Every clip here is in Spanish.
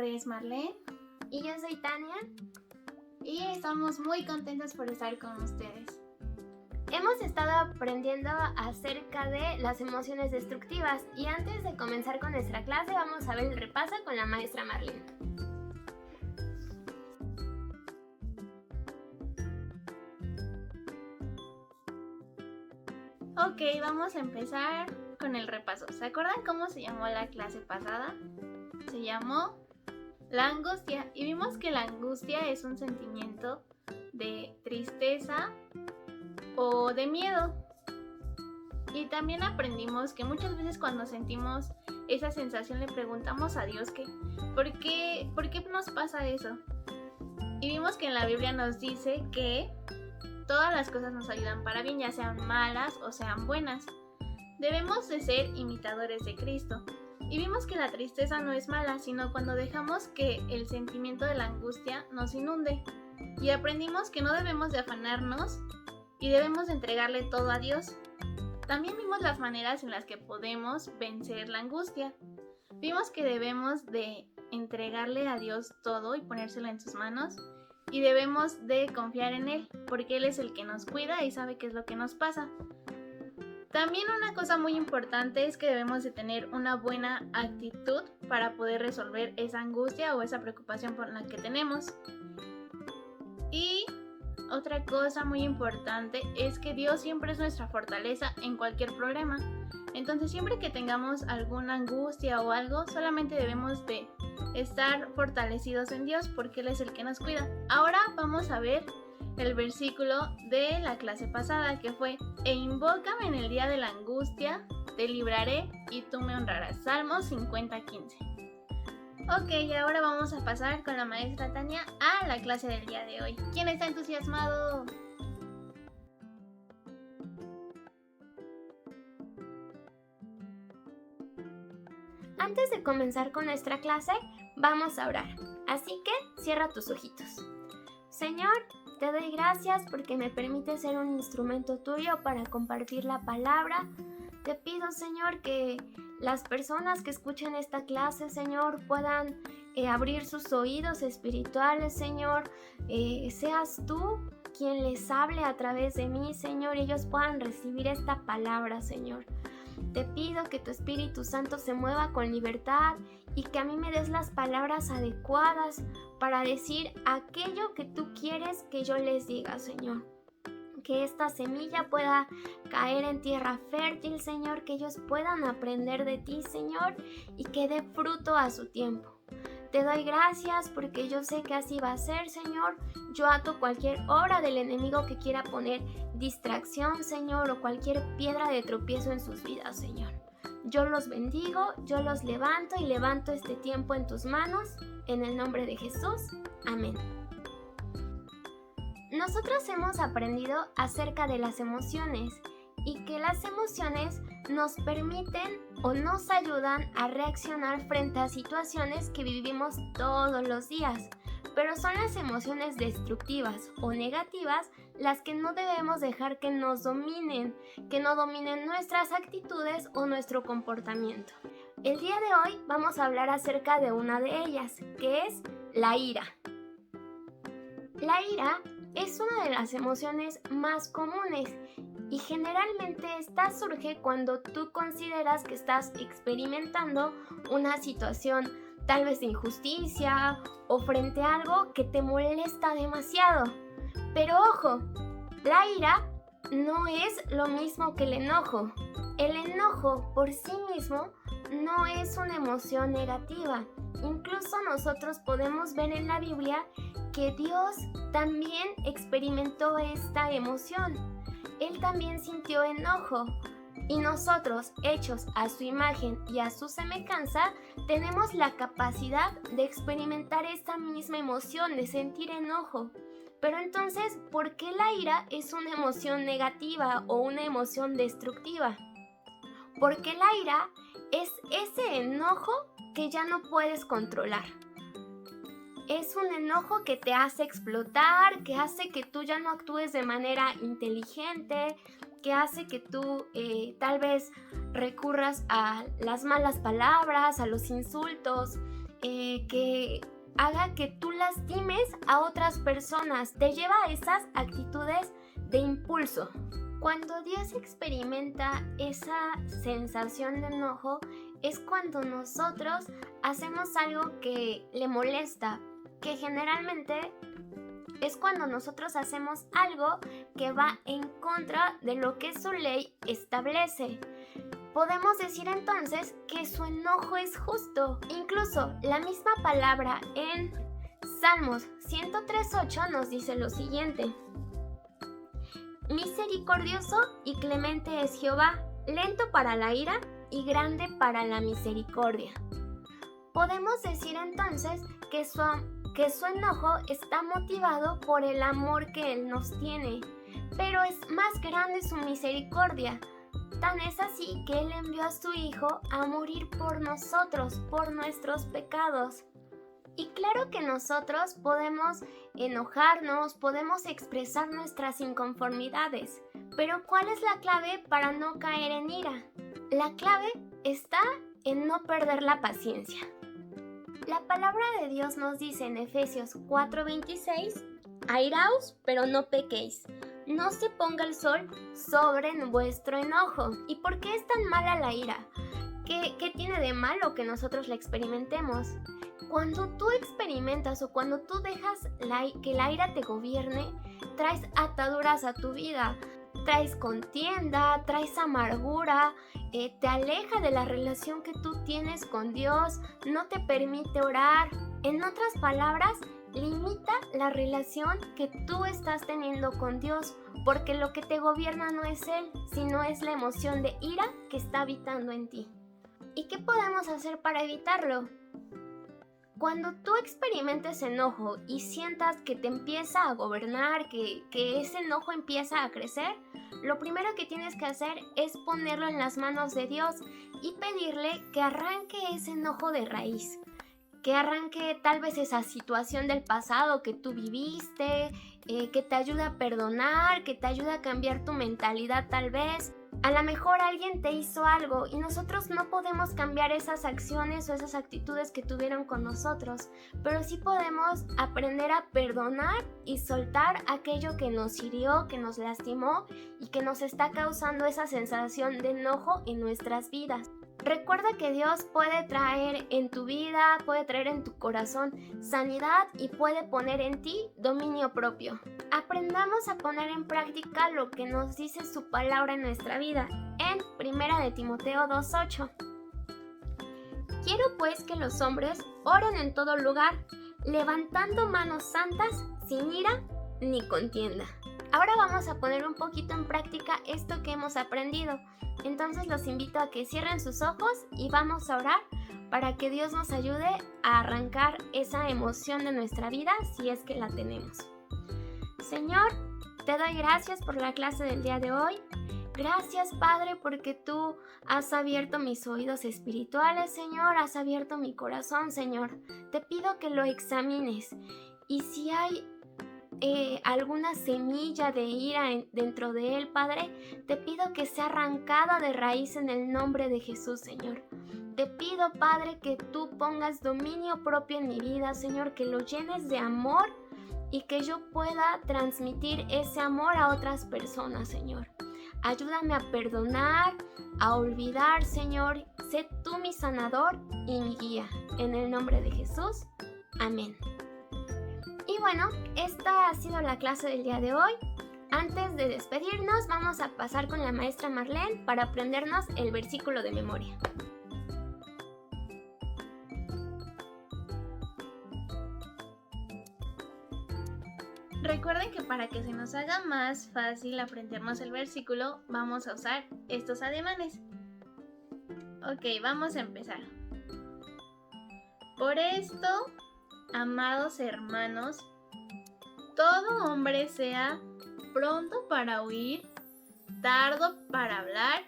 nombre es Marlene Y yo soy Tania. y estamos muy contentos por estar con ustedes. Hemos estado aprendiendo acerca de las emociones destructivas y antes de comenzar con nuestra clase vamos a ver el repaso con la maestra Marlene. Ok, vamos a empezar con el repaso. ¿Se acuerdan cómo se llamó la clase pasada? Se llamó la angustia y vimos que la angustia es un sentimiento de tristeza o de miedo. Y también aprendimos que muchas veces cuando sentimos esa sensación le preguntamos a Dios que ¿por qué nos pasa eso? Y vimos que en la Biblia nos dice que todas las cosas nos ayudan para bien, ya sean malas o sean buenas. Debemos de ser imitadores de Cristo. Y vimos que la tristeza no es mala, sino cuando dejamos que el sentimiento de la angustia nos inunde. Y aprendimos que no debemos de afanarnos y debemos de entregarle todo a Dios. También vimos las maneras en las que podemos vencer la angustia. Vimos que debemos de entregarle a Dios todo y ponérselo en sus manos. Y debemos de confiar en Él, porque Él es el que nos cuida y sabe qué es lo que nos pasa. También una cosa muy importante es que debemos de tener una buena actitud para poder resolver esa angustia o esa preocupación por la que tenemos. Y otra cosa muy importante es que Dios siempre es nuestra fortaleza en cualquier problema. Entonces siempre que tengamos alguna angustia o algo, solamente debemos de estar fortalecidos en Dios porque Él es el que nos cuida. Ahora vamos a ver el versículo de la clase pasada que fue: e invócame en el día de la angustia, te libraré y tú me honrarás. Salmos 50:15. Ok, ahora vamos a pasar con la maestra Tania a la clase del día de hoy. ¿Quién está entusiasmado? Antes de comenzar con nuestra clase, vamos a orar. Así que cierra tus ojitos. Señor, te doy gracias porque me permite ser un instrumento tuyo para compartir la palabra. Te pido, Señor, que las personas que escuchen esta clase, Señor, puedan abrir sus oídos espirituales, Señor. Seas tú quien les hable a través de mí, Señor, y ellos puedan recibir esta palabra, Señor. Te pido que tu Espíritu Santo se mueva con libertad y que a mí me des las palabras adecuadas para decir aquello que tú quieres que yo les diga, Señor. Que esta semilla pueda caer en tierra fértil, Señor, que ellos puedan aprender de ti, Señor, y que dé fruto a su tiempo. Te doy gracias porque yo sé que así va a ser, Señor. Yo ato cualquier obra del enemigo que quiera poner distracción, Señor, o cualquier piedra de tropiezo en sus vidas, Señor. Yo los bendigo, yo los levanto y levanto este tiempo en tus manos, en el nombre de Jesús. Amén. Nosotros hemos aprendido acerca de las emociones y que las emociones nos permiten o nos ayudan a reaccionar frente a situaciones que vivimos todos los días, pero son las emociones destructivas o negativas las que no debemos dejar que nos dominen, que no dominen nuestras actitudes o nuestro comportamiento. El día de hoy vamos a hablar acerca de una de ellas, que es la ira. La ira es una de las emociones más comunes y generalmente esta surge cuando tú consideras que estás experimentando una situación tal vez de injusticia o frente a algo que te molesta demasiado. Pero ojo, la ira no es lo mismo que el enojo. El enojo por sí mismo no es una emoción negativa. Incluso nosotros podemos ver en la Biblia que Dios también experimentó esta emoción. Él también sintió enojo. Y nosotros, hechos a su imagen y a su semejanza, tenemos la capacidad de experimentar esta misma emoción, de sentir enojo. Pero entonces, ¿por qué la ira es una emoción negativa o una emoción destructiva? Porque la ira es ese enojo que ya no puedes controlar. Es un enojo que te hace explotar, que hace que tú ya no actúes de manera inteligente, que hace que tú tal vez recurras a las malas palabras, a los insultos. que haga que tú lastimes a otras personas, te lleva a esas actitudes de impulso. Cuando Dios experimenta esa sensación de enojo, es cuando nosotros hacemos algo que le molesta, que generalmente es cuando nosotros hacemos algo que va en contra de lo que su ley establece. Podemos decir entonces que su enojo es justo. Incluso la misma palabra en Salmos 103:8 nos dice lo siguiente: misericordioso y clemente es Jehová, lento para la ira y grande para la misericordia. Podemos decir entonces que su enojo está motivado por el amor que Él nos tiene, pero es más grande su misericordia. Tan es así que Él envió a su Hijo a morir por nosotros, por nuestros pecados. Y claro que nosotros podemos enojarnos, podemos expresar nuestras inconformidades, pero ¿cuál es la clave para no caer en ira? La clave está en no perder la paciencia. La palabra de Dios nos dice en Efesios 4:26: airaos, pero no pequéis. No se ponga el sol sobre vuestro enojo. ¿Y por qué es tan mala la ira? ¿Qué tiene de malo que nosotros la experimentemos? Cuando tú experimentas o cuando tú dejas que la ira te gobierne, traes ataduras a tu vida, traes contienda, traes amargura, te aleja de la relación que tú tienes con Dios, no te permite orar. En otras palabras, limita la relación que tú estás teniendo con Dios, porque lo que te gobierna no es Él, sino es la emoción de ira que está habitando en ti. ¿Y qué podemos hacer para evitarlo? Cuando tú experimentes enojo y sientas que te empieza a gobernar, que ese enojo empieza a crecer, lo primero que tienes que hacer es ponerlo en las manos de Dios y pedirle que arranque ese enojo de raíz, que arranque tal vez esa situación del pasado que tú viviste, que te ayude a perdonar, que te ayude a cambiar tu mentalidad tal vez. A lo mejor alguien te hizo algo y nosotros no podemos cambiar esas acciones o esas actitudes que tuvieron con nosotros, pero sí podemos aprender a perdonar y soltar aquello que nos hirió, que nos lastimó y que nos está causando esa sensación de enojo en nuestras vidas. Recuerda que Dios puede traer en tu vida, puede traer en tu corazón sanidad y puede poner en ti dominio propio. Aprendamos a poner en práctica lo que nos dice su palabra en nuestra vida en 1 de Timoteo 2:8. Quiero pues que los hombres oren en todo lugar, levantando manos santas, sin ira ni contienda. Ahora vamos a poner un poquito en práctica esto que hemos aprendido. Entonces los invito a que cierren sus ojos y vamos a orar para que Dios nos ayude a arrancar esa emoción de nuestra vida si es que la tenemos. Señor, te doy gracias por la clase del día de hoy. Gracias, Padre, porque tú has abierto mis oídos espirituales, Señor, has abierto mi corazón, Señor. Te pido que lo examines y si hay alguna semilla de ira dentro de él, Padre, te pido que sea arrancada de raíz en el nombre de Jesús, Señor. Te pido, Padre, que tú pongas dominio propio en mi vida, Señor, que lo llenes de amor y que yo pueda transmitir ese amor a otras personas, Señor. Ayúdame a perdonar, a olvidar, Señor. Sé tú mi sanador y mi guía. En el nombre de Jesús. Amén. Y bueno, esta ha sido la clase del día de hoy. Antes de despedirnos, vamos a pasar con la maestra Marlene para aprendernos el versículo de memoria. Recuerden que para que se nos haga más fácil aprendernos el versículo, vamos a usar estos ademanes. Ok, vamos a empezar. Por esto, amados hermanos, todo hombre sea pronto para oír, tardo para hablar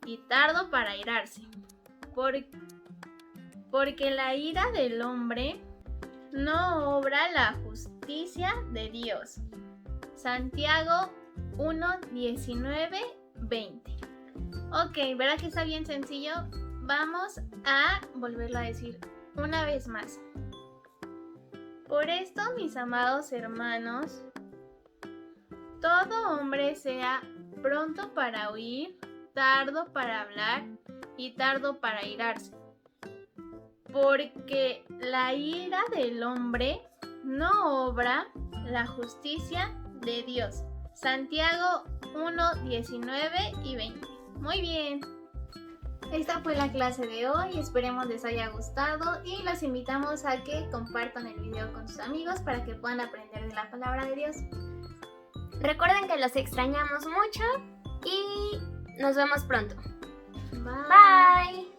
y tardo para airarse, porque la ira del hombre no obra la justicia de Dios. Santiago 1:19-20. Ok, ¿verdad que está bien sencillo? Vamos a volverlo a decir una vez más. Por esto, mis amados hermanos, todo hombre sea pronto para oír, tardo para hablar y tardo para irarse. Porque la ira del hombre no obra la justicia de Dios. Santiago 1, 19 y 20. Muy bien. Esta fue la clase de hoy, esperemos les haya gustado y los invitamos a que compartan el video con sus amigos para que puedan aprender de la palabra de Dios. Recuerden que los extrañamos mucho y nos vemos pronto. Bye. Bye.